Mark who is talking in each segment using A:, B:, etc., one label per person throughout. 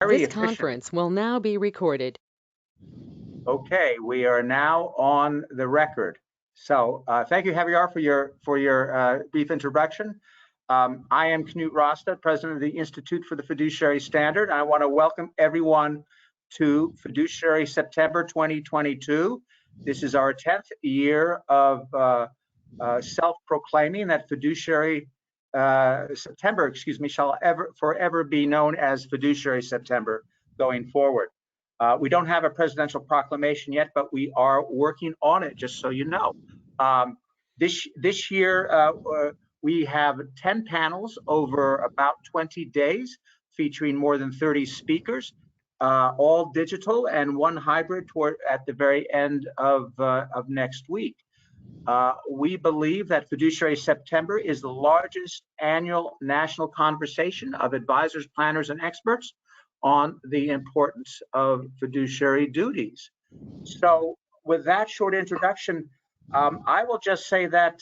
A: Very
B: This
A: efficient.
B: conference will now be recorded.
A: Okay, we are now on the record. So thank you, Javier, for your brief introduction. I am Knut Rostad, president of the Institute for the Fiduciary Standard. I want to welcome everyone to Fiduciary September 2022. This is our 10th year of self-proclaiming that Fiduciary September, shall forever be known as Fiduciary September going forward. We don't have a presidential proclamation yet, but we are working on it, just so you know. This year, we have 10 panels over about 20 days, featuring more than 30 speakers, all digital, and one hybrid at the very end of next week. We believe that Fiduciary September is the largest annual national conversation of advisors, planners, and experts on the importance of fiduciary duties. So with that short introduction, I will just say that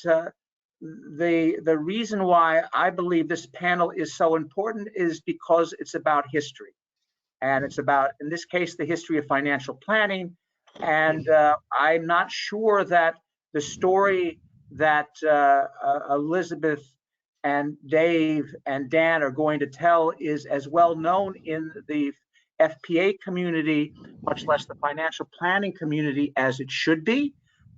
A: the reason why I believe this panel is so important is because it's about history. And it's about, in this case, the history of financial planning. And I'm not sure that the story that Elizabeth and Dave and Dan are going to tell is as well known in the FPA community, much less the financial planning community, as it should be.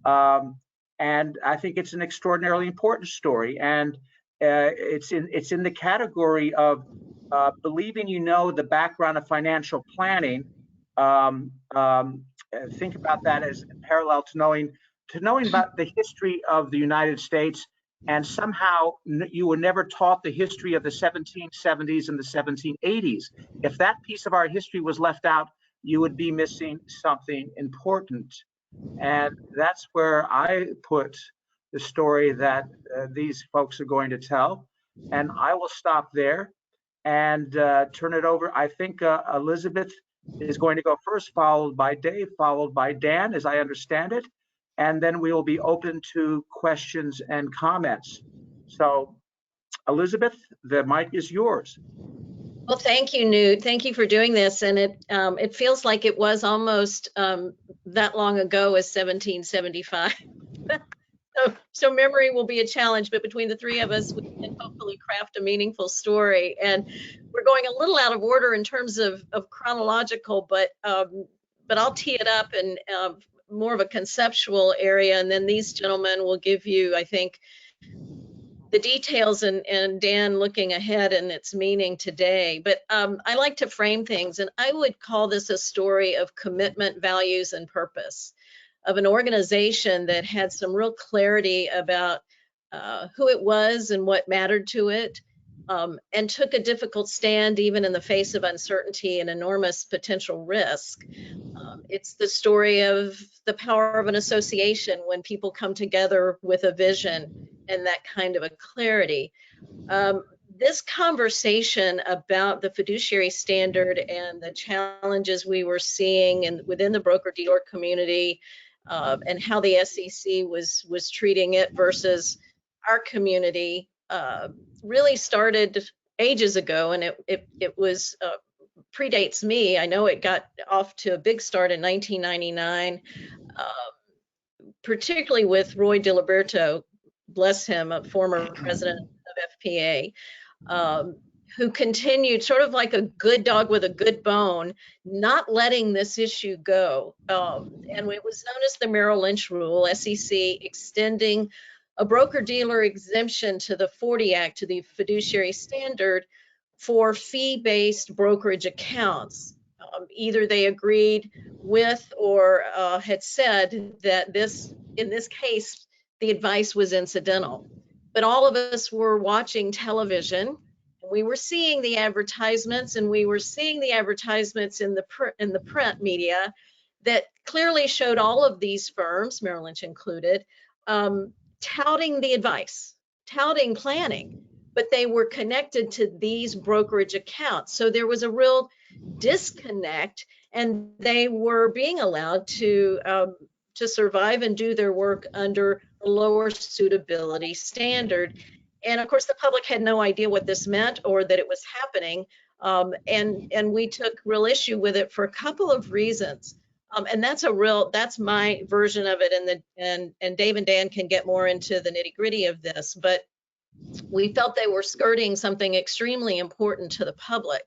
A: And I think it's an extraordinarily important story. And it's in the category of believing you know the background of financial planning. Think about that as parallel to knowing about the history of the United States, and somehow you were never taught the history of the 1770s and the 1780s. If that piece of our history was left out, you would be missing something important. And that's where I put the story that these folks are going to tell. And I will stop there and turn it over. I think Elizabeth is going to go first, followed by Dave, followed by Dan, as I understand it. And then we will be open to questions and comments. So, Elizabeth, the mic is yours.
C: Well, thank you, Knut. Thank you for doing this. And it feels like it was almost that long ago as 1775. So memory will be a challenge, but between the three of us, we can hopefully craft a meaningful story. And we're going a little out of order in terms of chronological, but I'll tee it up in more of a conceptual area, and then these gentlemen will give you, I think, the details, and Dan looking ahead and its meaning today. But I like to frame things, and I would call this a story of commitment, values, and purpose, of an organization that had some real clarity about who it was and what mattered to it, and took a difficult stand even in the face of uncertainty and enormous potential risk. It's the story of the power of an association when people come together with a vision and that kind of a clarity. This conversation about the fiduciary standard and the challenges we were seeing within the broker-dealer community, and how the SEC was treating it versus our community, really started ages ago, and it was predates me. I know it got off to a big start in 1999, particularly with Roy DiLiberto, bless him, a former president of FPA, who continued sort of like a good dog with a good bone, not letting this issue go. And it was known as the Merrill Lynch rule, SEC extending a broker-dealer exemption to the 40 Act, to the fiduciary standard, for fee-based brokerage accounts. Either they agreed with or had said that in this case, the advice was incidental. But all of us were watching television, and we were seeing the advertisements, and we were seeing the advertisements in the print media that clearly showed all of these firms, Merrill Lynch included, touting the advice, touting planning, but they were connected to these brokerage accounts. So there was a real disconnect, and they were being allowed to survive and do their work under a lower suitability standard. And of course, the public had no idea what this meant or that it was happening And we took real issue with it for a couple of reasons. And that's my version of it. And Dave and Dan can get more into the nitty-gritty of this, but we felt they were skirting something extremely important to the public.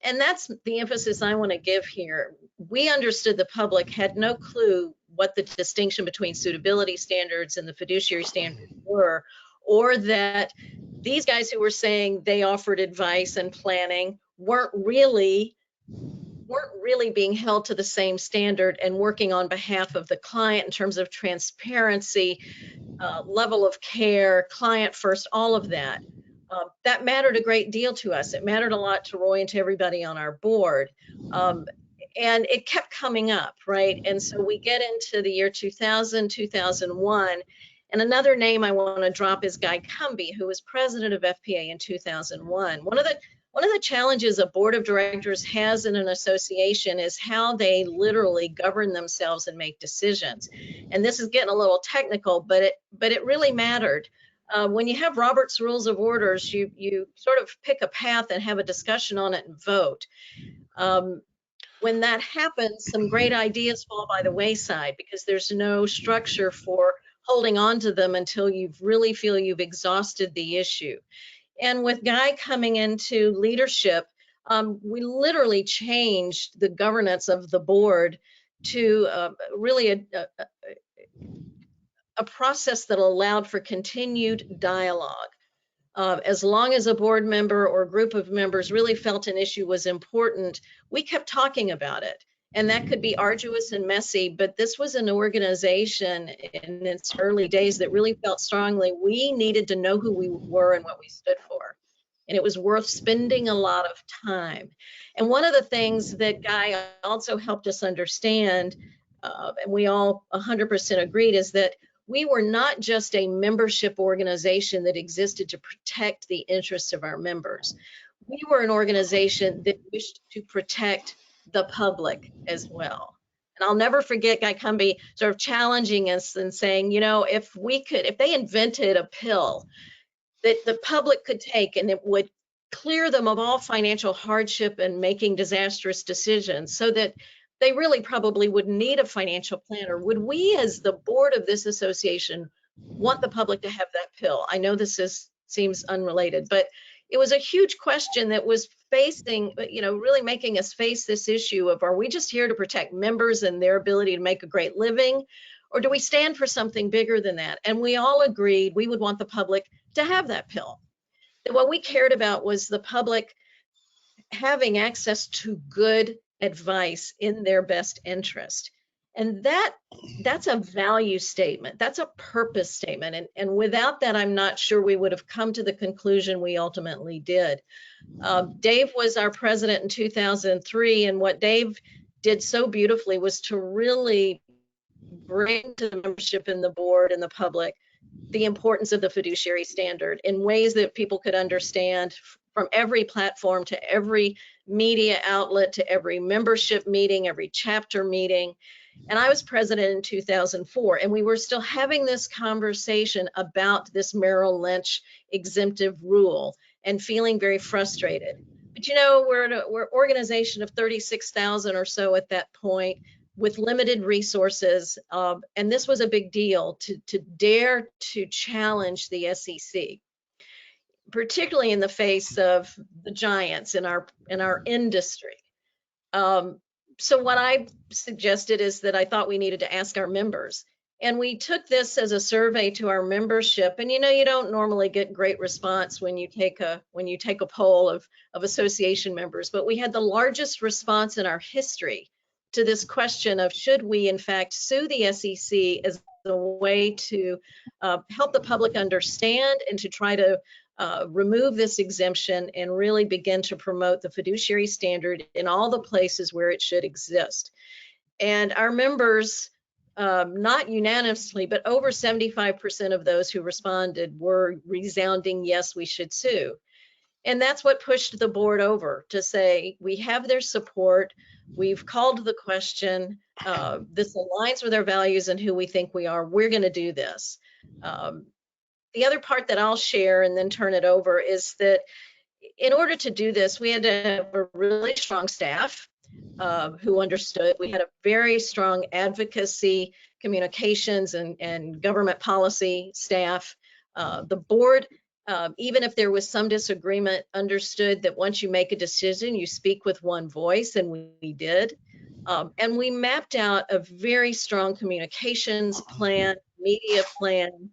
C: And that's the emphasis I want to give here. We understood the public had no clue what the distinction between suitability standards and the fiduciary standards were, or that these guys who were saying they offered advice and planning weren't really being held to the same standard and working on behalf of the client in terms of transparency, level of care, client first, all of that. That mattered a great deal to us. It mattered a lot to Roy and to everybody on our board. And it kept coming up, right? And so we get into the year 2000, 2001, and another name I want to drop is Guy Cumby, who was president of FPA in 2001. One of the challenges a board of directors has in an association is how they literally govern themselves and make decisions. And this is getting a little technical, but it really mattered. When you have Robert's Rules of Orders, you sort of pick a path and have a discussion on it and vote. When that happens, some great ideas fall by the wayside because there's no structure for holding on to them until you really feel you've exhausted the issue. And with Guy coming into leadership, we literally changed the governance of the board to really a process that allowed for continued dialogue. As long as a board member or group of members really felt an issue was important, we kept talking about it. And that could be arduous and messy, but this was an organization in its early days that really felt strongly we needed to know who we were and what we stood for. And it was worth spending a lot of time. And one of the things that Guy also helped us understand, and we all 100% agreed, is that we were not just a membership organization that existed to protect the interests of our members. We were an organization that wished to protect the public as well. And I'll never forget Guy Cumby sort of challenging us and saying, you know, if they invented a pill that the public could take and it would clear them of all financial hardship and making disastrous decisions so that they really probably wouldn't need a financial planner, would we as the board of this association want the public to have that pill? I know this seems unrelated, but it was a huge question that was facing, you know, really making us face this issue of, are we just here to protect members and their ability to make a great living? Or do we stand for something bigger than that? And we all agreed we would want the public to have that pill. And what we cared about was the public having access to good advice in their best interest. And that's a value statement. That's a purpose statement. And without that, I'm not sure we would have come to the conclusion we ultimately did. Dave was our president in 2003. And what Dave did so beautifully was to really bring to the membership and the board and the public the importance of the fiduciary standard in ways that people could understand, from every platform to every media outlet to every membership meeting, every chapter meeting. And I was president in 2004, and we were still having this conversation about this Merrill Lynch exemptive rule and feeling very frustrated. But you know, we're an organization of 36,000 or so at that point, with limited resources, and this was a big deal to dare to challenge the SEC, particularly in the face of the giants in our industry. So what I suggested is that I thought we needed to ask our members, and we took this as a survey to our membership. And you know, you don't normally get great response when you take a poll of association members, but we had the largest response in our history to this question of, should we in fact sue the SEC as a way to help the public understand and to try to remove this exemption and really begin to promote the fiduciary standard in all the places where it should exist. And our members, not unanimously, but over 75% of those who responded were resounding, yes, we should sue. And that's what pushed the board over to say, we have their support. We've called the question. This aligns with our values and who we think we are. We're going to do this. The other part that I'll share and then turn it over is that in order to do this, we had to have a really strong staff who understood. We had a very strong advocacy, communications, and government policy staff. The board, even if there was some disagreement, understood that once you make a decision, you speak with one voice, and we did. And we mapped out a very strong communications plan, media plan,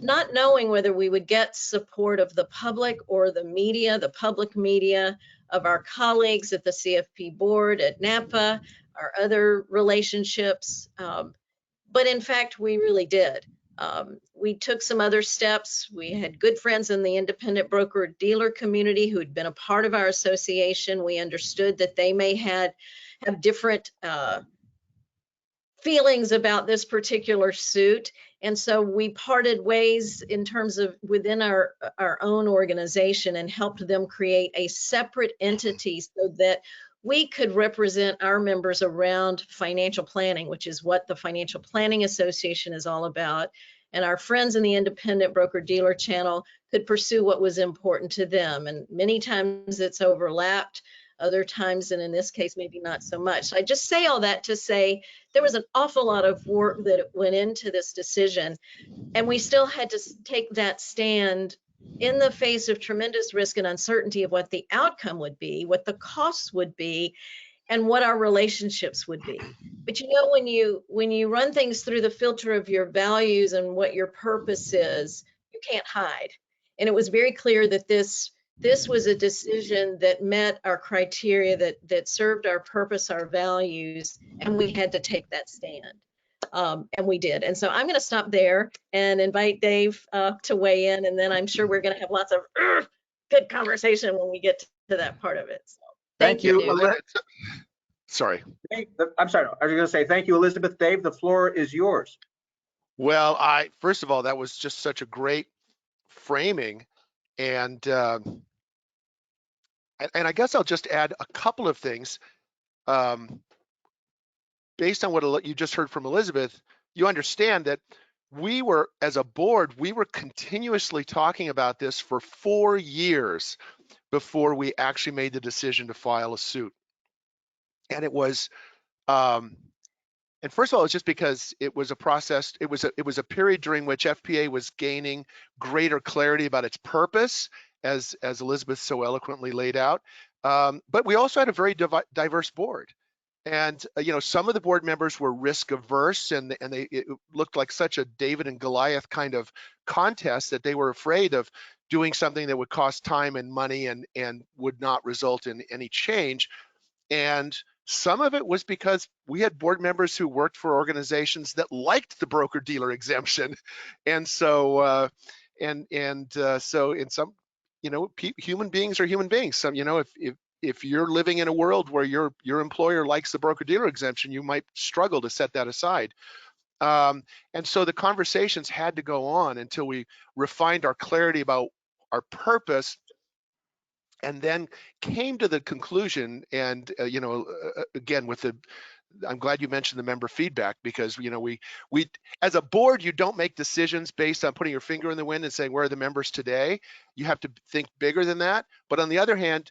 C: not knowing whether we would get support of the public or the media, the public media, of our colleagues at the CFP board, at NAPA, our other relationships. But in fact, we really did. We took some other steps. We had good friends in the independent broker dealer community who had been a part of our association. We understood that they may have different feelings about this particular suit. And so we parted ways in terms of within our own organization and helped them create a separate entity so that we could represent our members around financial planning, which is what the Financial Planning Association is all about. And our friends in the independent broker dealer channel could pursue what was important to them. And many times it's overlapped. Other times, and in this case, maybe not so much. So I just say all that to say there was an awful lot of work that went into this decision, and we still had to take that stand in the face of tremendous risk and uncertainty of what the outcome would be, what the costs would be, and what our relationships would be. But you know, when you run things through the filter of your values and what your purpose is, you can't hide. And it was very clear that this was a decision that met our criteria, that served our purpose, our values, and we had to take that stand. And we did. And so I'm going to stop there and invite Dave to weigh in, and then I'm sure we're going to have lots of good conversation when we get to that part of it. So thank you.
D: Sorry.
A: I'm sorry. I was going to say thank you, Elizabeth. Dave, the floor is yours.
D: Well, first of all, that was just such a great framing. And I guess I'll just add a couple of things. Based on what you just heard from Elizabeth, you understand that we were, as a board, we were continuously talking about this for 4 years before we actually made the decision to file a suit. And it was, and first of all, it's just because it was a process. It was a period during which FPA was gaining greater clarity about its purpose, as Elizabeth so eloquently laid out. But we also had a very diverse board, and some of the board members were risk averse, and it looked like such a David and Goliath kind of contest that they were afraid of doing something that would cost time and money and would not result in any change. And some of it was because we had board members who worked for organizations that liked the broker-dealer exemption, and so so in some, human beings are human beings. Some, if you're living in a world where your employer likes the broker-dealer exemption, you might struggle to set that aside. And so the conversations had to go on until we refined our clarity about our purpose, and then came to the conclusion, and again, I'm glad you mentioned the member feedback, because we as a board, you don't make decisions based on putting your finger in the wind and saying where are the members today. You have to think bigger than that. But on the other hand,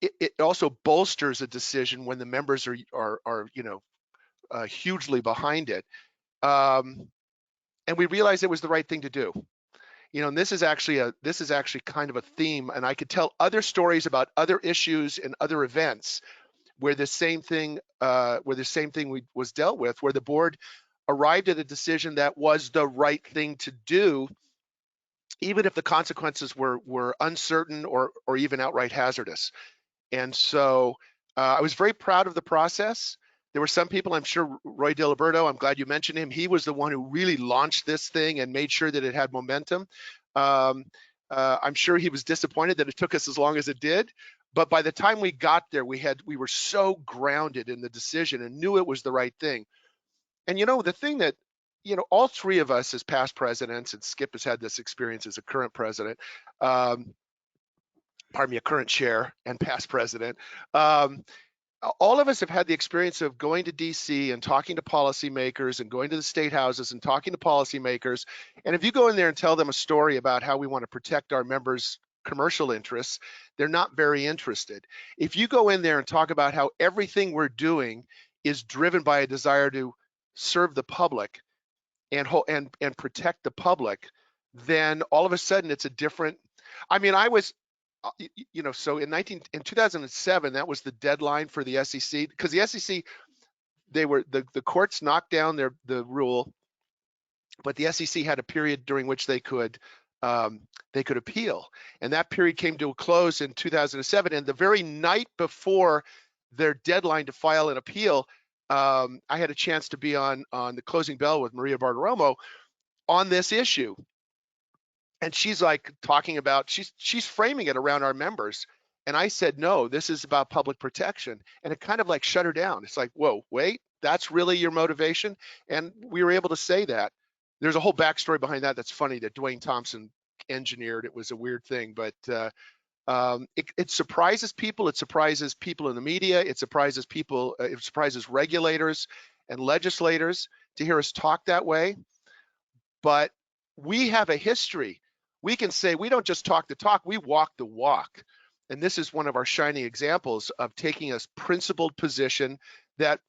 D: it also bolsters a decision when the members are hugely behind it, and we realized it was the right thing to do. And this is actually kind of a theme, and I could tell other stories about other issues and other events where the same thing was dealt with, where the board arrived at a decision that was the right thing to do, even if the consequences were uncertain or even outright hazardous. And so I was very proud of the process. There were some people, I'm sure Roy DiLiberto, I'm glad you mentioned him. He was the one who really launched this thing and made sure that it had momentum. I'm sure he was disappointed that it took us as long as it did. But by the time we got there, we were so grounded in the decision and knew it was the right thing. And the thing that, all three of us as past presidents, and Skip has had this experience as a current president, a current chair and past president, all of us have had the experience of going to DC and talking to policymakers and going to the state houses and talking to policymakers. And if you go in there and tell them a story about how we want to protect our members' commercial interests, they're not very interested. If you go in there and talk about how everything we're doing is driven by a desire to serve the public and protect the public, then all of a sudden it's a different. I mean, I was, so in 2007, that was the deadline for the SEC, because the SEC, the courts knocked down the rule, but the SEC had a period during which they could appeal, and that period came to a close in 2007. And the very night before their deadline to file an appeal, I had a chance to be on the Closing Bell with Maria Bartiromo on this issue, and she's like talking about, she's framing it around our members, and I said, no, this is about public protection, and it kind of like shut her down. It's like, whoa, wait, that's really your motivation? And we were able to say that. There's a whole backstory behind that that's funny, that Dwayne Thompson engineered. It was a weird thing, but it surprises people. It surprises people in the media. It surprises people. It surprises regulators and legislators to hear us talk that way. But we have a history. We can say we don't just talk the talk, we walk the walk. And this is one of our shining examples of taking a principled position that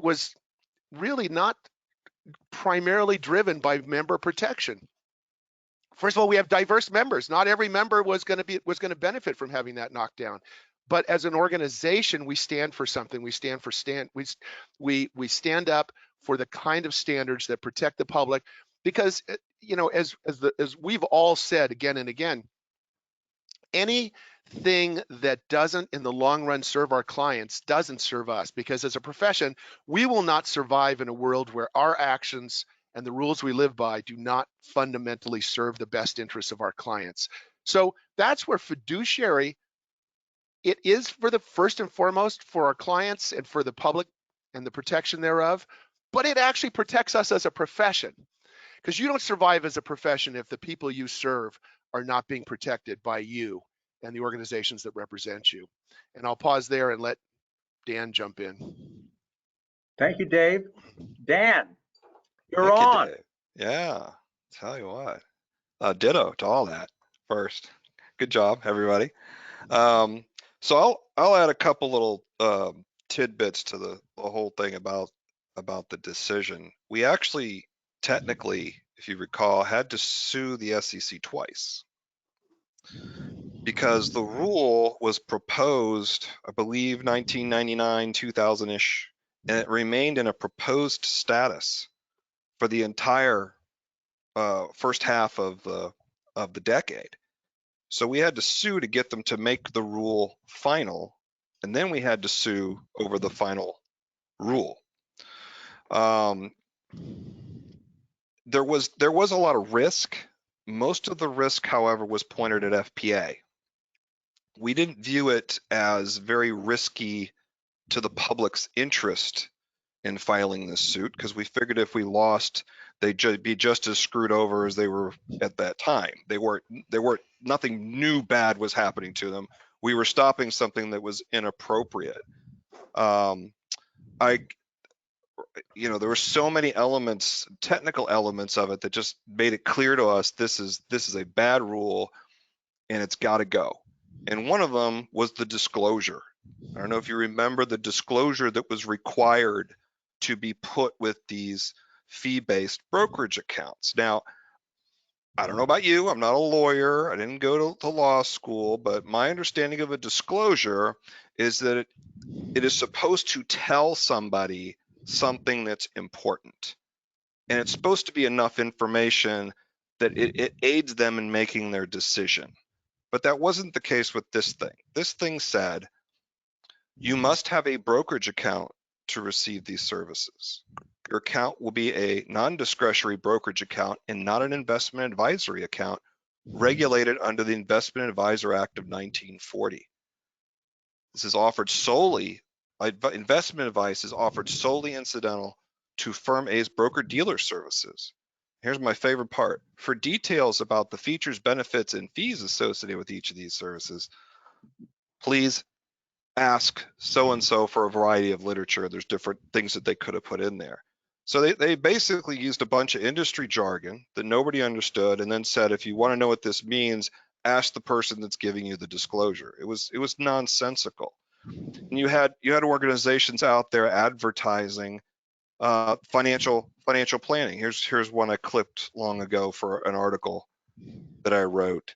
D: was really not primarily driven by member protection. First of all, we have diverse members. Not every member was going to benefit from having that knocked down. But as an organization, we stand for something. We stand up for the kind of standards that protect the public, because as we've all said again and again, anything that doesn't in the long run serve our clients doesn't serve us, because as a profession, we will not survive in a world where our actions and the rules we live by do not fundamentally serve the best interests of our clients. So that's where fiduciary, it is for the first and foremost for our clients and for the public and the protection thereof, but it actually protects us as a profession, because you don't survive as a profession if the people you serve are not being protected by you and the organizations that represent you. And I'll pause there and let Dan jump in.
A: Thank you, Dave. Dan, you're
E: Thank you,
A: on.
E: Dave. Yeah, tell you what. Ditto to all that first. Good job, everybody. So I'll add a couple little tidbits to the whole thing about the decision. We actually technically, if you recall, had to sue the SEC twice, because the rule was proposed, I believe 1999, 2000-ish, and it remained in a proposed status for the entire first half of the decade. So we had to sue to get them to make the rule final, and then we had to sue over the final rule. There was a lot of risk. Most of the risk, however, was pointed at FPA. We didn't view it as very risky to the public's interest in filing this suit, because we figured if we lost, they'd be just as screwed over as they were at that time. They weren't nothing new bad was happening to them. We were stopping something that was inappropriate. There were so many elements, technical elements of it, that just made it clear to us this is a bad rule and it's got to go. And one of them was the disclosure. I don't know if you remember the disclosure that was required to be put with these fee-based brokerage accounts. Now, I don't know about you, I'm not a lawyer, I didn't go to law school, but my understanding of a disclosure is that it is supposed to tell somebody something that's important. And it's supposed to be enough information that it aids them in making their decision. But that wasn't the case with this thing. This thing said, you must have a brokerage account to receive these services. Your account will be a non-discretionary brokerage account and not an investment advisory account regulated under the Investment Advisor Act of 1940. This is offered solely, investment advice is offered solely incidental to Firm A's broker-dealer services. Here's my favorite part. For details about the features, benefits, and fees associated with each of these services, please ask so-and-so for a variety of literature. There's different things that they could have put in there. So they basically used a bunch of industry jargon that nobody understood, and then said, if you want to know what this means, ask the person that's giving you the disclosure. It was nonsensical. And you had organizations out there advertising financial planning. Here's one I clipped long ago for an article that I wrote.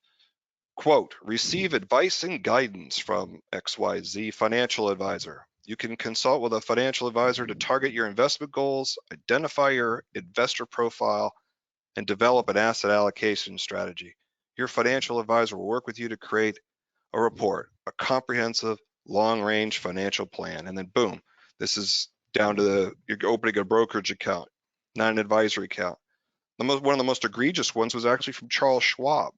E: Quote, receive advice and guidance from XYZ financial advisor. You can consult with a financial advisor to target your investment goals, identify your investor profile, and develop an asset allocation strategy. Your financial advisor will work with you to create a report, a comprehensive long-range financial plan. And then boom, this is down to you're opening a brokerage account, not an advisory account. One of the most egregious ones was actually from Charles Schwab.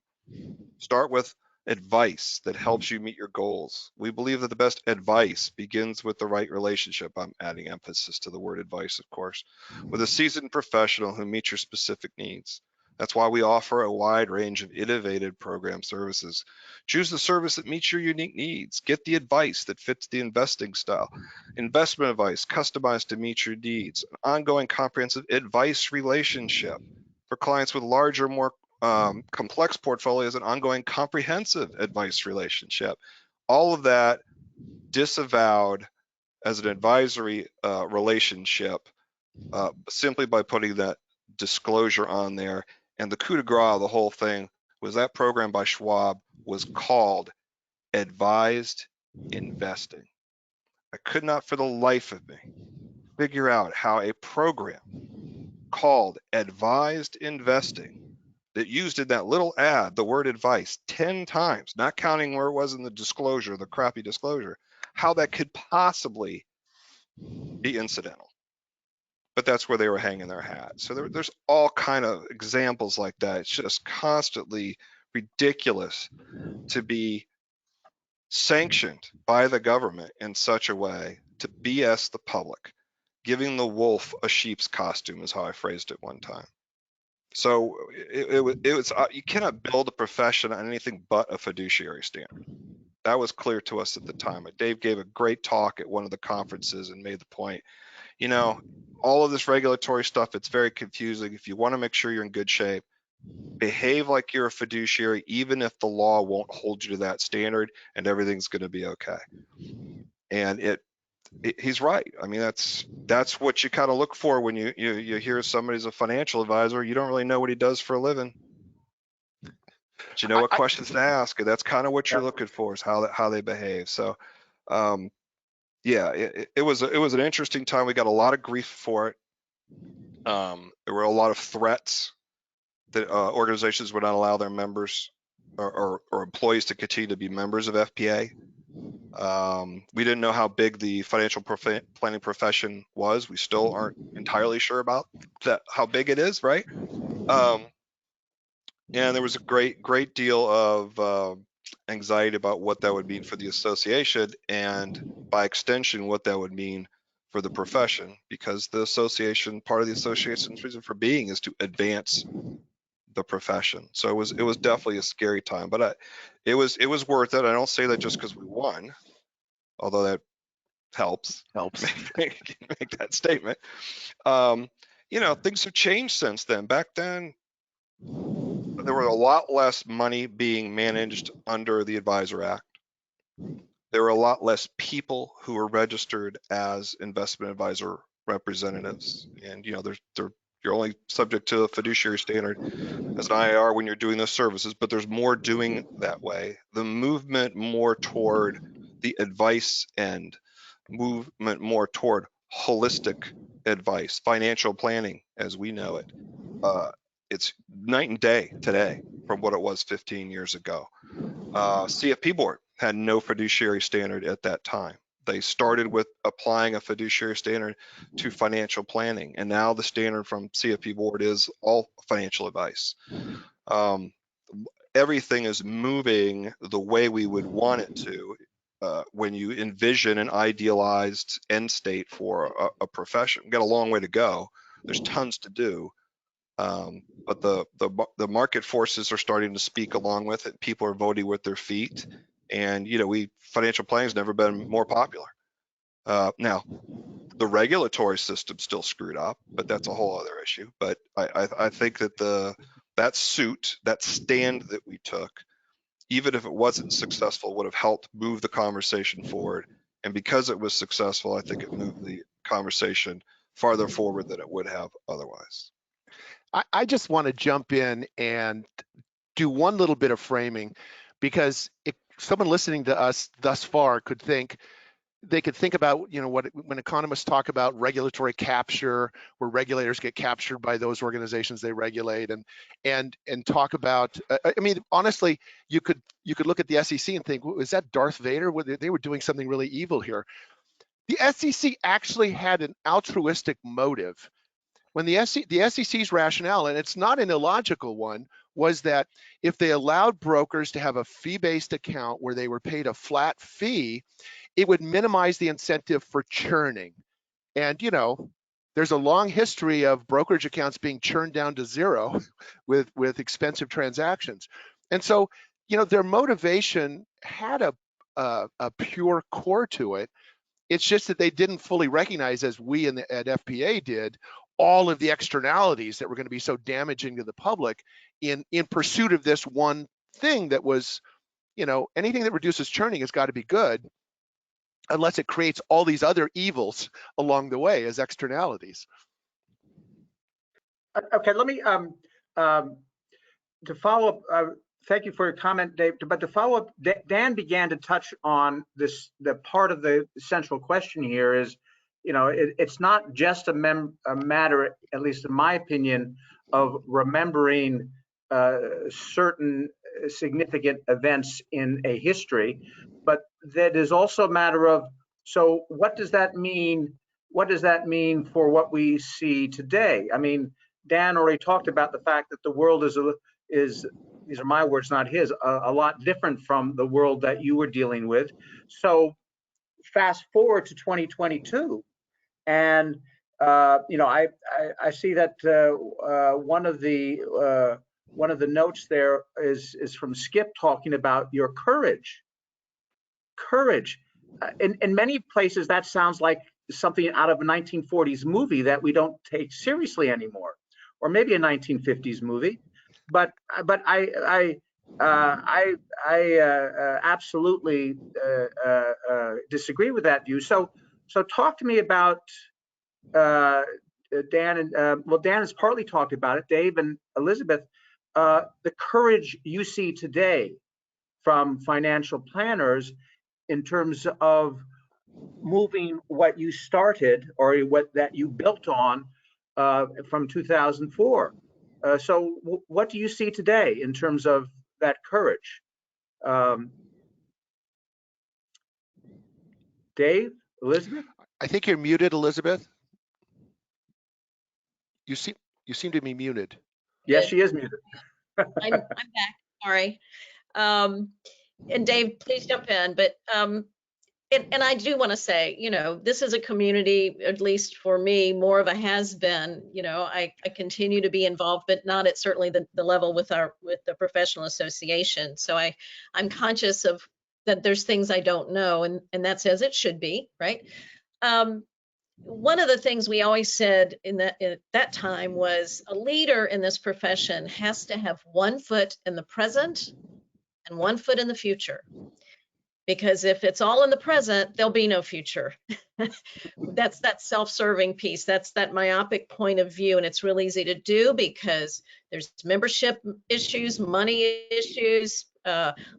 E: Start with advice that helps you meet your goals. We believe that the best advice begins with the right relationship. I'm adding emphasis to the word advice, of course, with a seasoned professional who meets your specific needs. That's why we offer a wide range of innovative program services. Choose the service that meets your unique needs. Get the advice that fits the investing style. Investment advice customized to meet your needs. An ongoing comprehensive advice relationship for clients with larger, more complex portfolios, and ongoing comprehensive advice relationship. All of that disavowed as an advisory relationship simply by putting that disclosure on there. And the coup de grace of the whole thing was that program by Schwab was called Advised Investing. I could not for the life of me figure out how a program called Advised Investing that used in that little ad the word advice 10 times, not counting where it was in the disclosure, the crappy disclosure, how that could possibly be incidental. But that's where they were hanging their hat. So there's all kind of examples like that. It's just constantly ridiculous to be sanctioned by the government in such a way to BS the public. Giving the wolf a sheep's costume is how I phrased it one time. So it was you cannot build a profession on anything but a fiduciary standard. That was clear to us at the time. Dave gave a great talk at one of the conferences and made the point, you know, all of this regulatory stuff, it's very confusing. If you want to make sure you're in good shape, behave like you're a fiduciary, even if the law won't hold you to that standard, and everything's going to be okay. And he's right. I mean, that's what you kind of look for when you hear somebody's a financial advisor. You don't really know what he does for a living, but you know what questions to ask, and that's kind of what you're looking for, is how they behave. So yeah, it was an interesting time. We got a lot of grief for it. There were a lot of threats that organizations would not allow their members or employees to continue to be members of FPA. We didn't know how big the financial planning profession was. We still aren't entirely sure about that, how big it is, right? And there was a great deal of anxiety about what that would mean for the association, and by extension, what that would mean for the profession, because the association, part of the association's reason for being is to advance the profession. So it was definitely a scary time, but it was worth it. I don't say that just because we won, although that helps make that statement. You know, things have changed since then. Back then, there were a lot less money being managed under the Advisor Act. There were a lot less people who were registered as investment advisor representatives, and you know, you're only subject to a fiduciary standard as an IR when you're doing those services, but there's more doing that way. The movement more toward the advice end, movement more toward holistic advice, financial planning as we know it. It's night and day today from what it was 15 years ago. CFP board had no fiduciary standard at that time. They started with applying a fiduciary standard to financial planning, and now the standard from CFP board is all financial advice. Everything is moving the way we would want it to when you envision an idealized end state for a profession. We've got a long way to go. There's tons to do, but the market forces are starting to speak along with it. People are voting with their feet, and you know, financial planning has never been more popular. Now, the regulatory system's still screwed up, but that's a whole other issue. But I think that that stand that we took, even if it wasn't successful, would have helped move the conversation forward. And because it was successful, I think it moved the conversation farther forward than it would have otherwise.
D: I just want to jump in and do one little bit of framing, because if someone listening to us thus far could think, they could think about, when economists talk about regulatory capture, where regulators get captured by those organizations they regulate, and talk about, I mean, honestly, you could look at the SEC and think, is that Darth Vader? They were doing something really evil here. The SEC actually had an altruistic motive. When the SEC's rationale, and it's not an illogical one, was that if they allowed brokers to have a fee-based account where they were paid a flat fee, it would minimize the incentive for churning. And there's a long history of brokerage accounts being churned down to zero with expensive transactions. And so, their motivation had a pure core to it. It's just that they didn't fully recognize, as we at FPA did, all of the externalities that were going to be so damaging to the public in pursuit of this one thing that was, anything that reduces churning has got to be good, unless it creates all these other evils along the way as externalities.
A: Okay, let me to follow up. Thank you for your comment, Dave. But to follow up, Dan began to touch on this. The part of the central question here is, it's not just a matter, at least in my opinion, of remembering certain significant events in a history, but that is also a matter of, so what does that mean? What does that mean for what we see today? I mean, Dan already talked about the fact that the world is these are my words, not his, a lot different from the world that you were dealing with. So fast forward to 2022, and I see that one of the notes there is from Skip talking about your courage. Courage. In many places, that sounds like something out of a 1940s movie that we don't take seriously anymore, or maybe a 1950s movie. But I absolutely disagree with that view. So talk to me about Dan, and Dan has partly talked about it. Dave and Elizabeth, the courage you see today from financial planners in terms of moving what you started or what that you built on from 2004. So what do you see today in terms of that courage? Dave, Elizabeth?
D: I think you're muted, Elizabeth. You seem to be muted.
A: Yes, she is muted.
C: I'm back. Sorry. And Dave, please jump in. But and I do want to say, this is a community, at least for me, more of a has been. I continue to be involved, but not at certainly the level with the professional association. So I'm conscious of that there's things I don't know, and that's as it should be, right? One of the things we always said at that time was a leader in this profession has to have 1 foot in the present and 1 foot in the future. Because if it's all in the present, there'll be no future. That's that self-serving piece. That's that myopic point of view. And it's real easy to do because there's membership issues, money issues,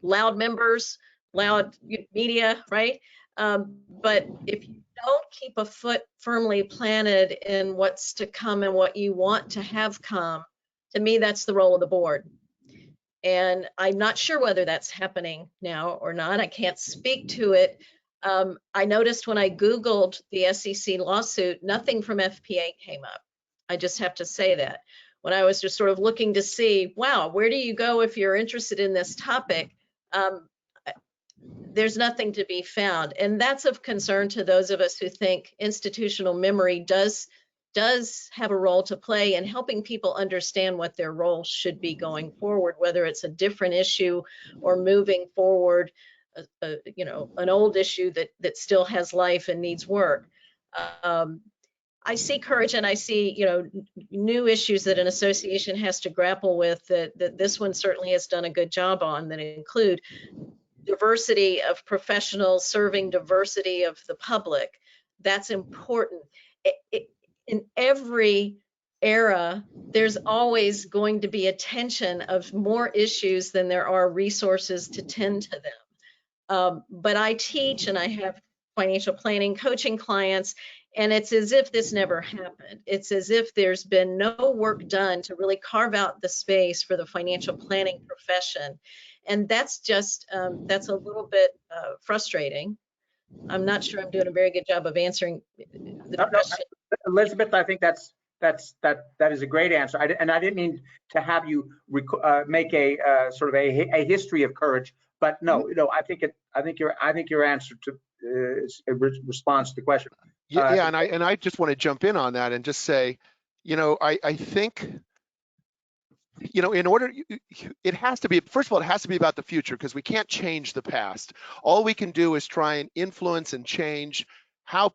C: loud members, loud media, right? But if you don't keep a foot firmly planted in what's to come and what you want to have come, to me, that's the role of the board. And I'm not sure whether that's happening now or not. I can't speak to it. I noticed when I Googled the SEC lawsuit, nothing from FPA came up. I just have to say that. When I was just sort of looking to see, wow, where do you go if you're interested in this topic? There's nothing to be found. And that's of concern to those of us who think institutional memory does have a role to play in helping people understand what their role should be going forward, whether it's a different issue or moving forward, an old issue that still has life and needs work. I see courage, and I see, new issues that an association has to grapple with that this one certainly has done a good job on, that include diversity of professionals serving diversity of the public. That's important. In every era, there's always going to be a tension of more issues than there are resources to tend to them. But I teach and I have financial planning coaching clients, and it's as if this never happened. It's as if there's been no work done to really carve out the space for the financial planning profession. And that's just, that's a little bit frustrating. I'm not sure I'm doing a very good job of answering the question.
A: Elizabeth, I think that is a great answer. I didn't mean to have you make a sort of a history of courage, but no, I think your answer to responds to the question.
D: Yeah, and I just want to jump in on that and just say, I think, in order, it has to be, first of all, it has to be about the future, because we can't change the past. All we can do is try and influence and change how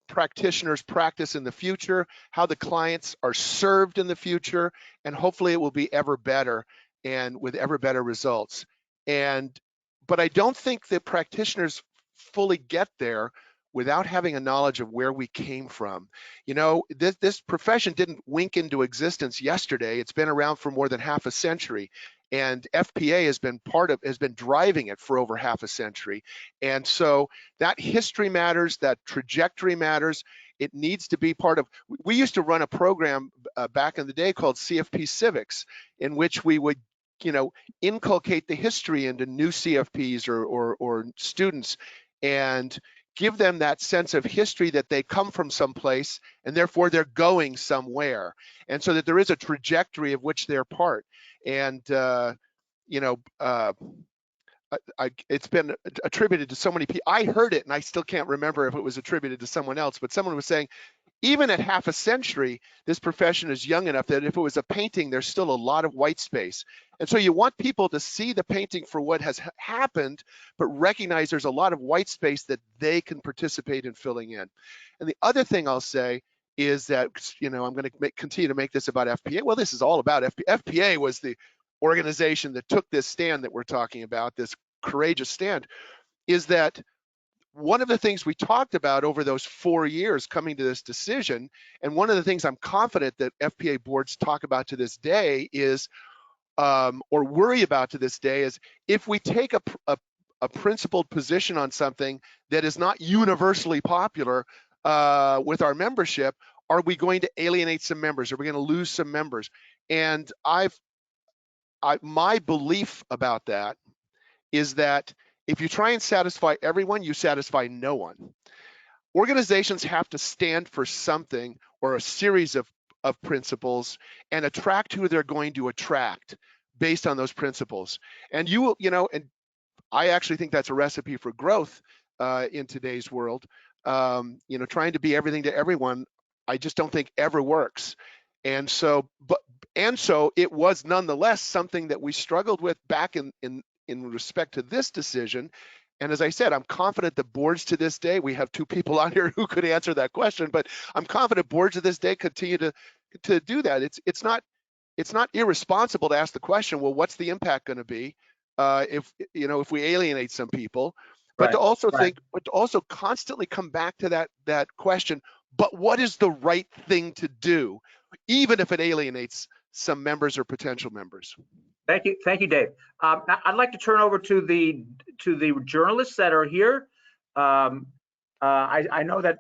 D: practitioners practice in the future, how the clients are served in the future, and hopefully it will be ever better and with ever better results. But I don't think that practitioners fully get there without having a knowledge of where we came from. This profession didn't wink into existence yesterday. It's been around for more than half a century, and FPA has been driving it for over half a century. And so that history matters, that trajectory matters. It needs to be part of, we used to run a program back in the day called CFP Civics, in which we would inculcate the history into new CFPs or students, and give them that sense of history that they come from someplace and therefore they're going somewhere, and so that there is a trajectory of which they're part. And it's been attributed to so many people. I heard it and I still can't remember if it was attributed to someone else, but someone was saying, even at half a century, this profession is young enough that if it was a painting, there's still a lot of white space. And so you want people to see the painting for what has happened, but recognize there's a lot of white space that they can participate in filling in. And the other thing I'll say is that, I'm going to continue to make this about FPA. Well, this is all about FPA. FPA was the organization that took this stand that we're talking about, this courageous stand, is that one of the things we talked about over those 4 years coming to this decision, and one of the things I'm confident that FPA boards talk about to this day is, or worry about to this day, is if we take a principled position on something that is not universally popular with our membership, are we going to alienate some members? Are we going to lose some members? And my belief about that is that if you try and satisfy everyone, you satisfy no one. Organizations have to stand for something or a series of principles and attract who they're going to attract based on those principles. And you will, and I actually think that's a recipe for growth in today's world. Trying to be everything to everyone, I just don't think ever works. And so it was nonetheless something that we struggled with back in respect to this decision. And as I said, I'm confident the boards to this day, we have two people on here who could answer that question, but I'm confident boards to this day continue to do that. It's not irresponsible to ask the question, well, what's the impact going to be if we alienate some people, but to also think, but to also constantly come back to that question, but what is the right thing to do, even if it alienates some members or potential members?
A: Thank you, Dave. I'd like to turn over to the journalists that are here. I know that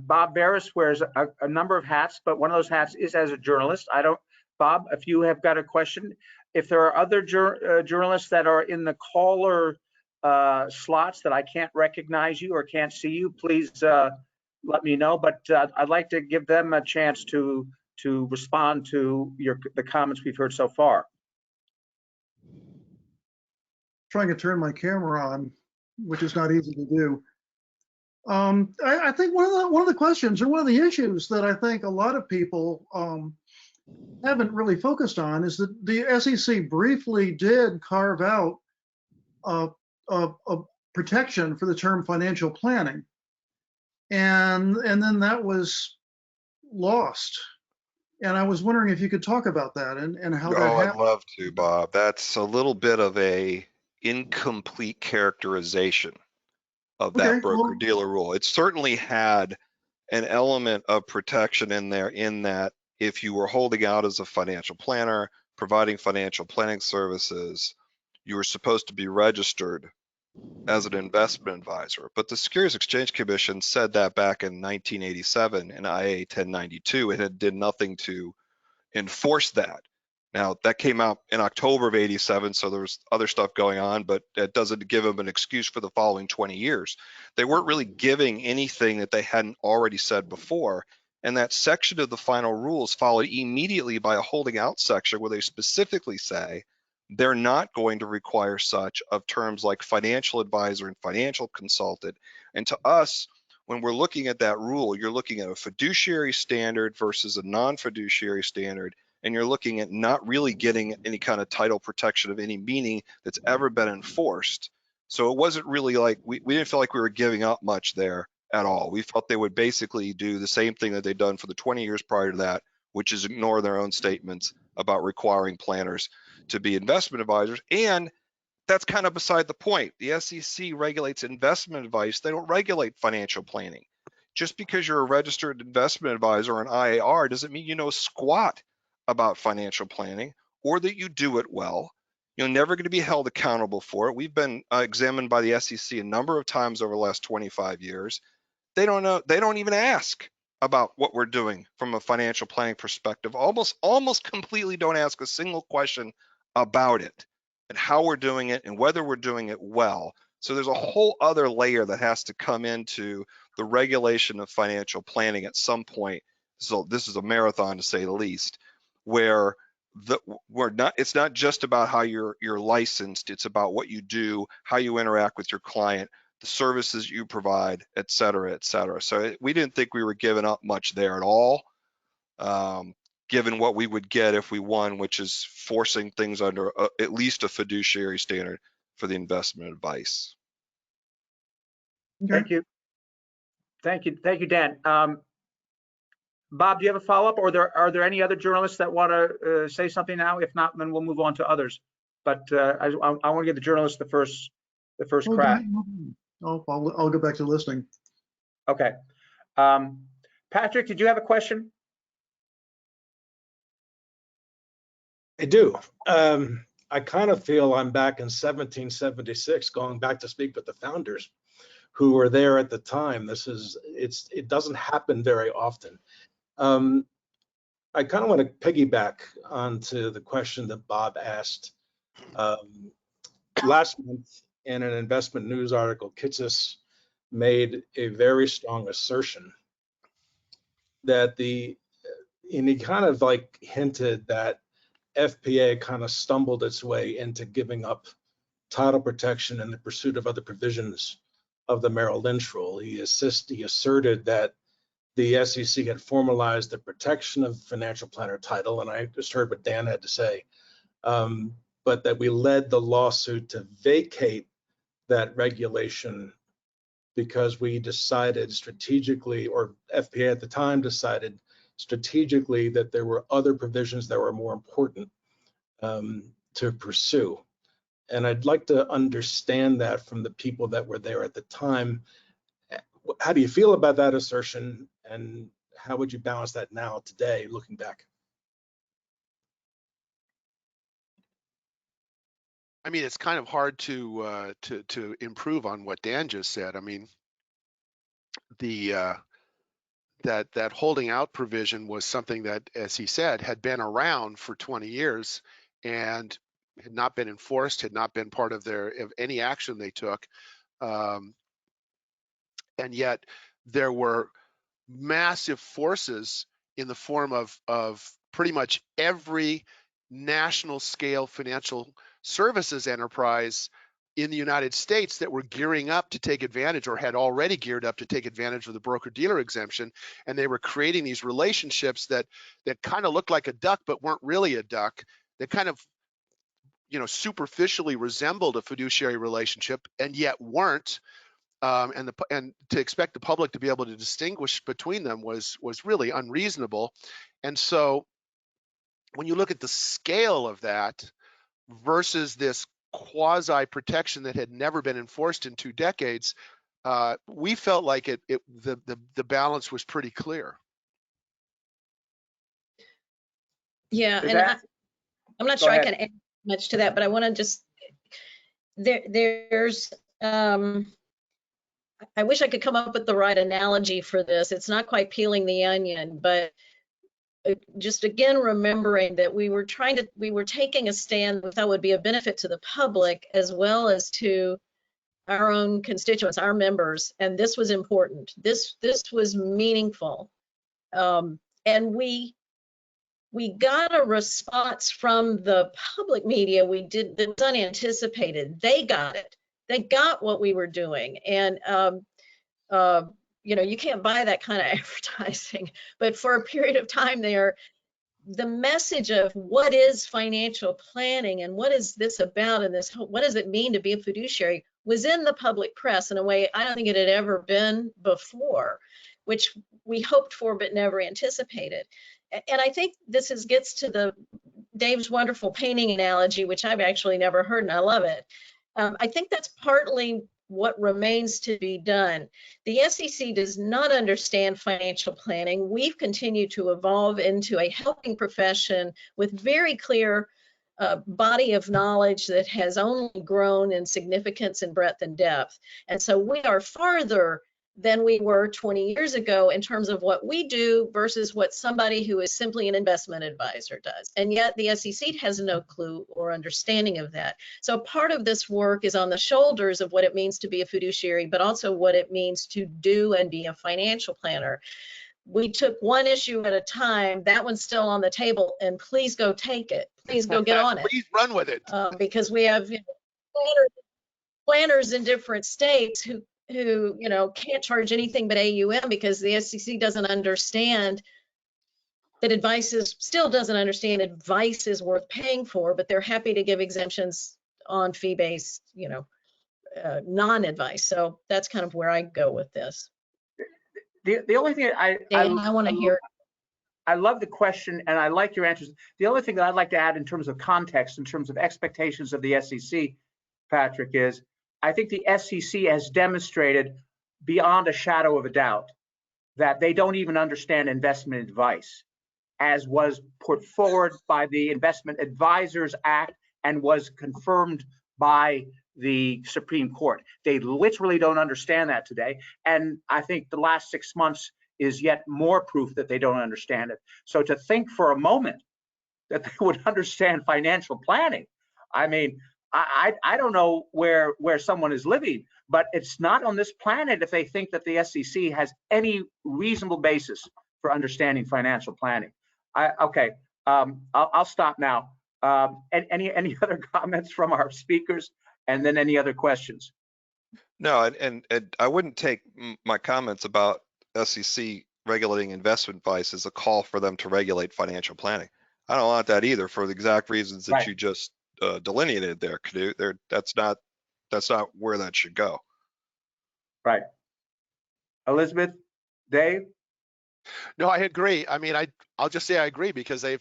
A: Bob Barris wears a number of hats, but one of those hats is as a journalist. Bob, if you have got a question, if there are other journalists that are in the caller slots that I can't recognize you or can't see you, please let me know. But I'd like to give them a chance to respond to the comments we've heard so far.
F: Trying to turn my camera on, which is not easy to do. I think one of the questions or one of the issues that I think a lot of people haven't really focused on is that the SEC briefly did carve out a protection for the term financial planning, and then that was lost. And I was wondering if you could talk about that and how that
E: Oh, I'd
F: happened.
E: love to, Bob. That's a little bit of a incomplete characterization of that
F: Okay, well,
E: broker-dealer rule. It certainly had an element of protection in there, in that if you were holding out as a financial planner, providing financial planning services, you were supposed to be registered as an investment advisor. But the Securities Exchange Commission said that back in 1987 in IA 1092. It did nothing to enforce that. Now, that came out in October of 87, so there was other stuff going on, but it doesn't give them an excuse for the following 20 years. They weren't really giving anything that they hadn't already said before. And that section of the final rules followed immediately by a holding out section where they specifically say they're not going to require such of terms like financial advisor and financial consultant. And to us, when we're looking at that rule, you're looking at a fiduciary standard versus a non-fiduciary standard, and you're looking at not really getting any kind of title protection of any meaning that's ever been enforced. So it wasn't really like, we didn't feel like we were giving up much there at all. We felt they would basically do the same thing that they'd done for the 20 years prior to that, which is ignore their own statements about requiring planners to be investment advisors. And that's kind of beside the point. The SEC regulates investment advice. They don't regulate financial planning. Just because you're a registered investment advisor or an IAR doesn't mean you know squat about financial planning or that you do it well. You're never going to be held accountable for it. We've been examined by the SEC a number of times over the last 25 years. They don't know. They don't even ask about what we're doing from a financial planning perspective. Almost completely don't ask a single question about it and how we're doing it and whether we're doing it well. So there's a whole other layer that has to come into the regulation of financial planning at some point. So this is a marathon, to say the least, where it's not just about how you're licensed. It's about what you do, how you interact with your client, the services you provide, et cetera, et cetera. So we didn't think we were giving up much there at all, given what we would get if we won, which is forcing things under at least a fiduciary standard for the investment advice.
F: okay.
A: Thank you. Thank you, Dan. Bob, do you have a follow-up, or are there any other journalists that want to say something now? If not, then we'll move on to others. But I want to give the journalists the first crack.
F: I'll go back to listening.
A: Okay. Patrick, did you have a question?
G: I do. I kind of feel I'm back in 1776, going back to speak with the founders who were there at the time. It doesn't happen very often. I kind of want to piggyback onto the question that Bob asked. Last month in an investment news article, Kitsis made a very strong assertion that and he kind of like hinted that FPA kind of stumbled its way into giving up title protection in the pursuit of other provisions of the Merrill Lynch rule. He asserted that the SEC had formalized the protection of financial planner title, and I just heard what Dan had to say, but that we led the lawsuit to vacate that regulation because we decided strategically, or FPA at the time decided strategically, that there were other provisions that were more important to pursue. And I'd like to understand that from the people that were there at the time. How do you feel about that assertion, and how would you balance that now today, looking back?
D: I mean, it's kind of hard to improve on what Dan just said. I mean, that holding out provision was something that, as he said, had been around for 20 years and had not been enforced, had not been part of any action they took. And yet there were massive forces in the form of pretty much every national scale financial services enterprise in the United States that were gearing up to take advantage, or had already geared up to take advantage of the broker-dealer exemption. And they were creating these relationships that kind of looked like a duck, but weren't really a duck. That kind of, superficially resembled a fiduciary relationship and yet weren't. and to expect the public to be able to distinguish between them was really unreasonable. And so when you look at the scale of that versus this quasi protection that had never been enforced in 2 decades, we felt like the balance was pretty clear.
C: Yeah,
A: With
C: and
A: that,
C: I'm not
A: go
C: sure I
A: ahead.
C: can add much to that, but I want to just there's I wish I could come up with the right analogy for this. It's not quite peeling the onion, but just again remembering that we were taking a stand that would be a benefit to the public as well as to our own constituents, our members, and this was important. This was meaningful, and we got a response from the public media that was unanticipated. They got it. They got what we were doing, and you know, you can't buy that kind of advertising. But for a period of time there, the message of what is financial planning and what is this about and what does it mean to be a fiduciary was in the public press in a way I don't think it had ever been before, which we hoped for but never anticipated. And I think this gets to Dave's wonderful painting analogy, which I've actually never heard, and I love it. I think that's partly what remains to be done. The SEC does not understand financial planning. We've continued to evolve into a helping profession with very clear body of knowledge that has only grown in significance and breadth and depth. And so we are farther than we were 20 years ago in terms of what we do versus what somebody who is simply an investment advisor does. And yet the SEC has no clue or understanding of that. So part of this work is on the shoulders of what it means to be a fiduciary, but also what it means to do and be a financial planner. We took one issue at a time. That one's still on the table, and please go take it. Please go get on it.
D: Please run with it.
C: Because we have planners in different states who you know can't charge anything but AUM because the SEC doesn't understand that still doesn't understand advice is worth paying for, but they're happy to give exemptions on fee-based, you know, non-advice. So that's kind of where I go with this.
A: The only thing I
C: want to hear.
A: I love the question and I like your answers. The only thing that I'd like to add in terms of context, in terms of expectations of the SEC, Patrick, is I think the SEC has demonstrated beyond a shadow of a doubt that they don't even understand investment advice, as was put forward by the Investment Advisors Act and was confirmed by the Supreme Court. They literally don't understand that today. And I think the last 6 months is yet more proof that they don't understand it. So to think for a moment that they would understand financial planning, I mean, I don't know where someone is living, but it's not on this planet if they think that the SEC has any reasonable basis for understanding financial planning. Okay, I'll stop now. Any other comments from our speakers, and then any other questions?
E: No, and I wouldn't take my comments about SEC regulating investment advice as a call for them to regulate financial planning. I don't want that either for the exact reasons that you just delineated there, Knut. That's not where that should go. Right.
A: Elizabeth, Dave?
D: No, I agree. I mean, I'll just say I agree because I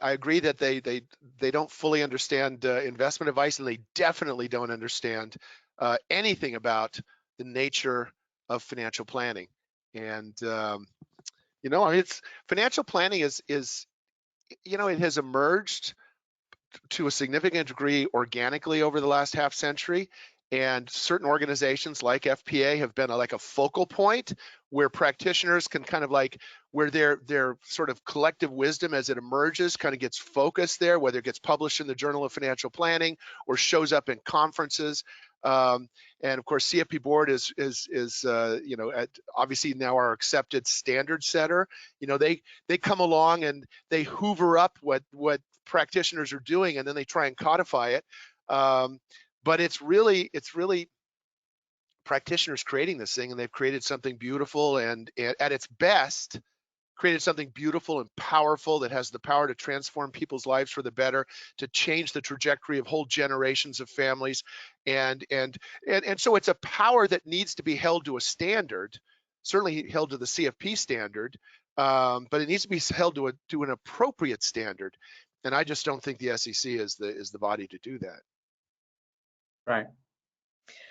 D: agree that they don't fully understand investment advice, and they definitely don't understand anything about the nature of financial planning. And you know, it's financial planning is you know, it has emerged to a significant degree organically over the last half century, and certain organizations like FPA have been like a focal point where practitioners can kind of like where their sort of collective wisdom as it emerges kind of gets focused there, whether it gets published in the Journal of Financial Planning or shows up in conferences. And of course, CFP board is you know, obviously now our accepted standard setter. You know, they come along and they hoover up what practitioners are doing, and then they try and codify it. But it's really practitioners creating this thing, and they've created something beautiful and at its best created something beautiful and powerful that has the power to transform people's lives for the better, to change the trajectory of whole generations of families. And so it's a power that needs to be held to a standard, certainly held to the CFP standard, but it needs to be held to an appropriate standard. And I just don't think the SEC is the body to do that.
A: Right.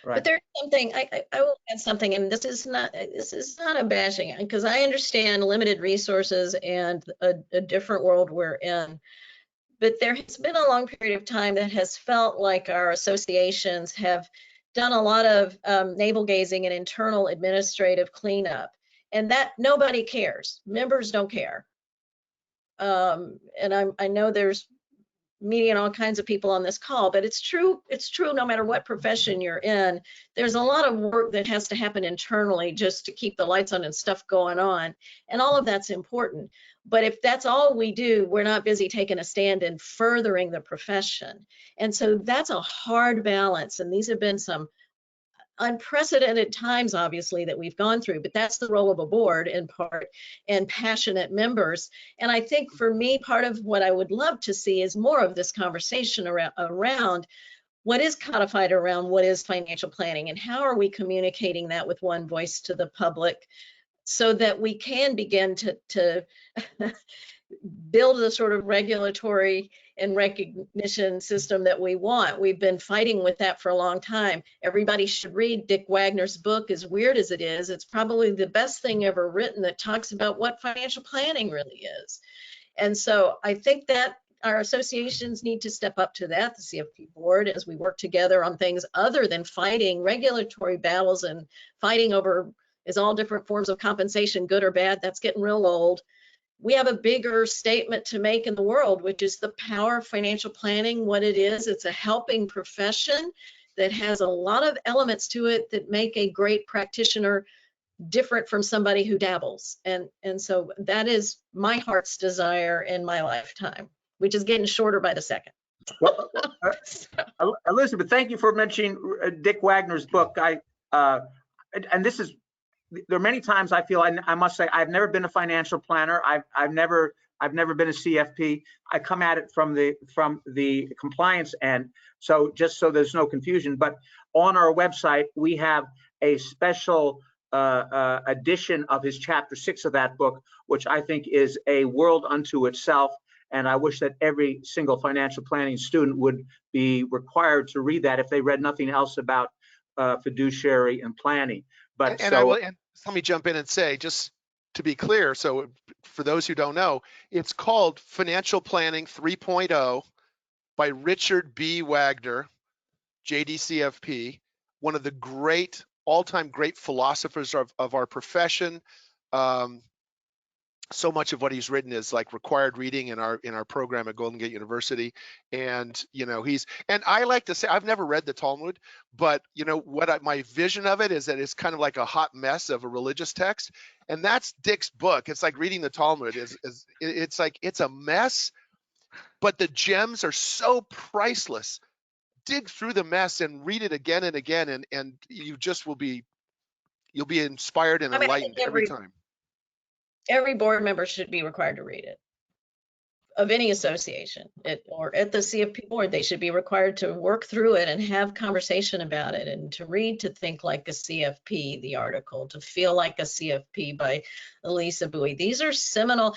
A: Right.
C: But there's something I will add something, and this is not a bashing, because I understand limited resources and a different world we're in. But there has been a long period of time that has felt like our associations have done a lot of navel gazing and internal administrative cleanup, and that nobody cares. Members don't care. And I know there's media and all kinds of people on this call, but it's true no matter what profession you're in. There's a lot of work that has to happen internally just to keep the lights on and stuff going on, and all of that's important. But if that's all we do, we're not busy taking a stand in furthering the profession. And so that's a hard balance, and these have been some unprecedented times, obviously, that we've gone through, but that's the role of a board in part, and passionate members. And I think for me, part of what I would love to see is more of this conversation around what is codified around what is financial planning, and how are we communicating that with one voice to the public, so that we can begin to build the sort of regulatory and recognition system that we want. We've been fighting with that for a long time. Everybody should read Dick Wagner's book, as weird as it is. It's probably the best thing ever written that talks about what financial planning really is. And so I think that our associations need to step up to that, the CFP board, as we work together on things other than fighting regulatory battles and fighting over, is all different forms of compensation good or bad? That's getting real old. We have a bigger statement to make in the world, which is the power of financial planning, what it is. It's a helping profession that has a lot of elements to it that make a great practitioner different from somebody who dabbles. And so that is my heart's desire in my lifetime, which is getting shorter by the second.
A: Well, Elizabeth, thank you for mentioning Dick Wagner's book. And this is, there are many times I feel I must say I've never been a financial planner. I've never been a CFP. I come at it from the compliance end. So just so there's no confusion, but on our website we have a special edition of his chapter 6 of that book, which I think is a world unto itself. And I wish that every single financial planning student would be required to read that if they read nothing else about fiduciary and planning. But
D: and let me jump in and say, just to be clear, so for those who don't know, it's called Financial Planning 3.0 by Richard B. Wagner, JDCFP, one of the great, all-time great philosophers of our profession. So much of what he's written is like required reading in our program at Golden Gate University. And, you know, and I like to say, I've never read the Talmud, but, you know, my vision of it is that it's kind of like a hot mess of a religious text. And that's Dick's book. It's like reading the Talmud it's like, it's a mess, but the gems are so priceless. Dig through the mess and read it again and again. And you just you'll be inspired and enlightened every time.
C: Every board member should be required to read it, of any association, or at the CFP board. They should be required to work through it and have conversation about it, and to read To Think Like a CFP, the article, To Feel Like a CFP by Elisa Bowie. These are seminal.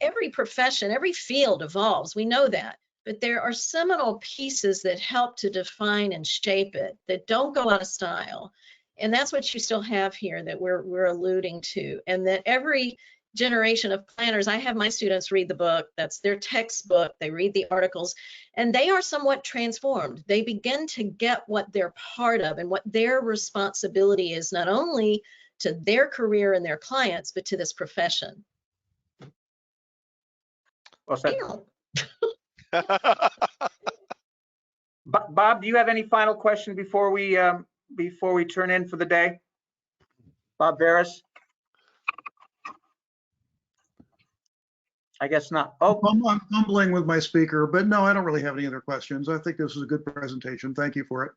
C: Every profession, every field evolves, we know that, but there are seminal pieces that help to define and shape it, that don't go out of style. And that's what you still have here that we're alluding to, and that every generation of planners, I have my students read the book. That's their textbook. They read the articles, and they are somewhat transformed. They begin to get what they're part of and what their responsibility is, not only to their career and their clients, but to this profession.
A: Well said. Bob, do you have any final question before we turn in for the day? Bob Veras? I guess not. Oh,
F: I'm fumbling with my speaker, but no, I don't really have any other questions. I think this was a good presentation. Thank you for it.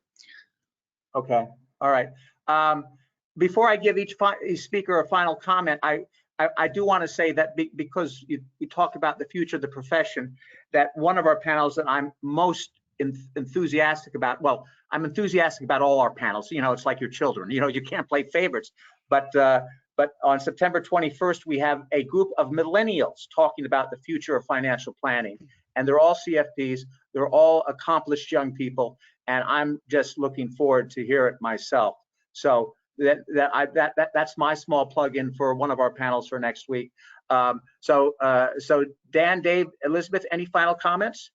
A: okay. All right. Before I give each speaker a final comment, I I do want to say that because you talked about the future of the profession, that one of our panels that I'm most enthusiastic about, well, I'm enthusiastic about all our panels. You know, it's like your children. You know, you can't play favorites. But on September 21st, we have a group of millennials talking about the future of financial planning. And they're all CFPs. They're all accomplished young people. And I'm just looking forward to hear it myself. So that's my small plug-in for one of our panels for next week. So Dan, Dave, Elizabeth, any final comments?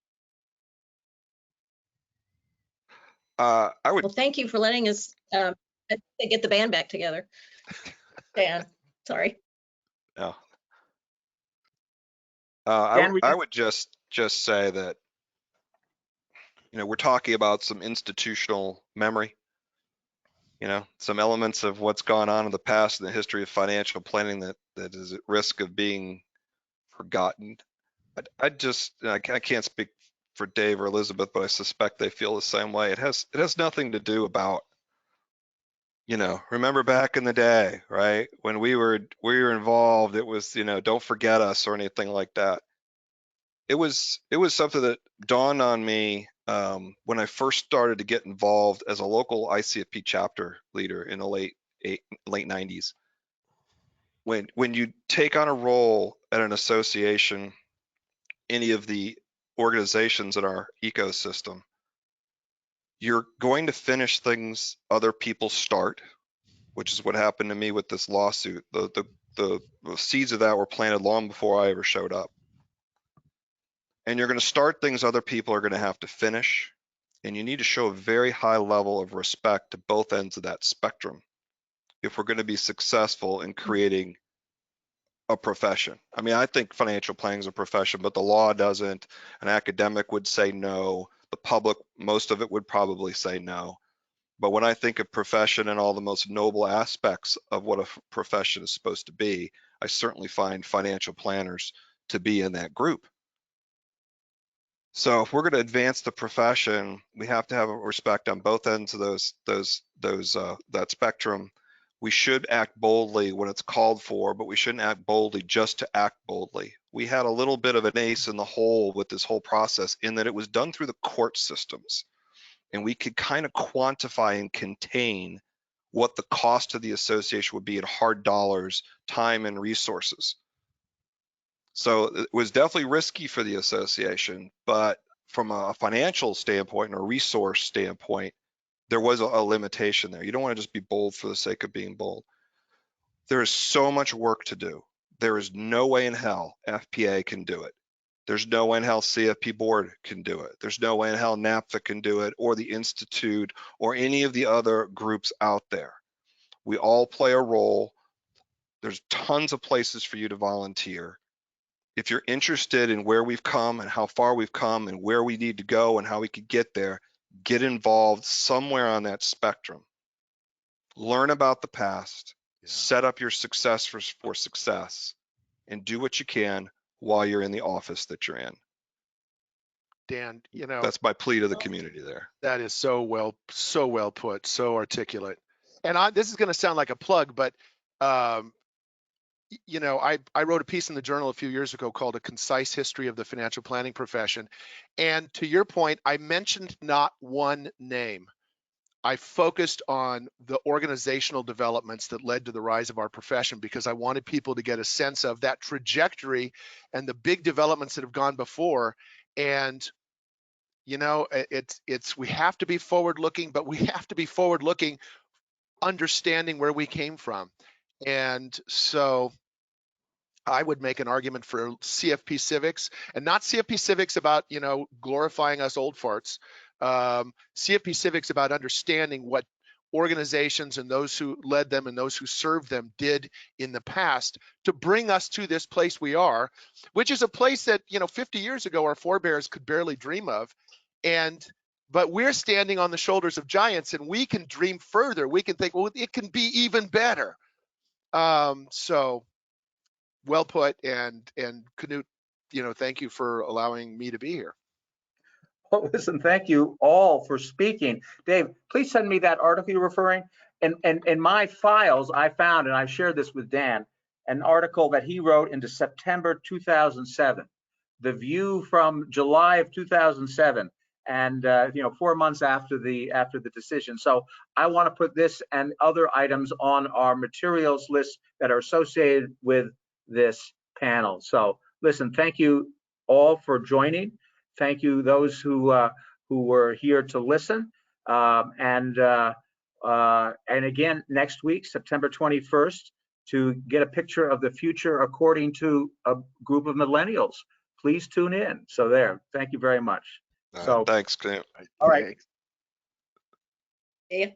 E: I would.
C: Well, thank you for letting us get the band back together. Dan, sorry.
E: No.
A: Dan,
E: I would just say that, you know, we're talking about some institutional memory. You know, some elements of what's gone on in the past in the history of financial planning that is at risk of being forgotten. I can't speak for Dave or Elizabeth, but I suspect they feel the same way. It has nothing to do about, you know, remember back in the day, right? When we were involved, it was, you know, don't forget us or anything like that. It was something that dawned on me when I first started to get involved as a local ICFP chapter leader in the late 90s. When you take on a role at an association, any of the organizations in our ecosystem, you're going to finish things other people start, which is what happened to me with this lawsuit. The seeds of that were planted long before I ever showed up. And you're going to start things other people are going to have to finish. And you need to show a very high level of respect to both ends of that spectrum if we're going to be successful in creating a profession. I mean, I think financial planning is a profession, but the law doesn't. An academic would say no. The public, most of it would probably say no. But when I think of profession and all the most noble aspects of what a profession is supposed to be, I certainly find financial planners to be in that group. So if we're going to advance the profession, we have to have a respect on both ends of that spectrum. We should act boldly when it's called for, but we shouldn't act boldly just to act boldly. We had a little bit of an ace in the hole with this whole process in that it was done through the court systems, and we could kind of quantify and contain what the cost of the association would be in hard dollars, time, and resources. So it was definitely risky for the association, but from a financial standpoint and a resource standpoint, there was a limitation there. You don't want to just be bold for the sake of being bold. There is so much work to do. There is no way in hell FPA can do it. There's no way in hell CFP board can do it. There's no way in hell NAPFA can do it, or the Institute, or any of the other groups out there. We all play a role. There's tons of places for you to volunteer. If you're interested in where we've come and how far we've come and where we need to go and how we could get there, get involved somewhere on that spectrum. Learn about the past, set up your success for success, and do what you can while you're in the office that you're in.
D: Dan, you know,
E: that's my plea to the community there.
D: That is so well put, so articulate. And this is going to sound like a plug, but you know, I wrote a piece in the Journal a few years ago called A Concise History of the Financial Planning Profession. And to your point, I mentioned not one name. I focused on the organizational developments that led to the rise of our profession because I wanted people to get a sense of that trajectory and the big developments that have gone before. And, you know, we have to be forward looking, but we have to be forward looking, understanding where we came from. And so I would make an argument for CFP civics, and not CFP civics about, you know, glorifying us old farts. CFP civics about understanding what organizations and those who led them and those who served them did in the past to bring us to this place we are, which is a place that, you know, 50 years ago our forebears could barely dream of. But we're standing on the shoulders of giants, and we can dream further. We can think, well, it can be even better. So well put, and Knut, you know, thank you for allowing me to be here.
A: Well, listen, thank you all for speaking. Dave, please send me that article you're referring. And in my files, I found, and I shared this with Dan, an article that he wrote into September 2007, the view from July of 2007, and 4 months after the decision. So I want to put this and other items on our materials list that are associated with this panel. So listen, thank you all for joining. Thank you those who were here to listen. And again, next week, September 21st, to get a picture of the future according to a group of millennials. Please tune in. So there, thank you very much. So
E: Thanks, Knut.
A: all right.
C: Yeah.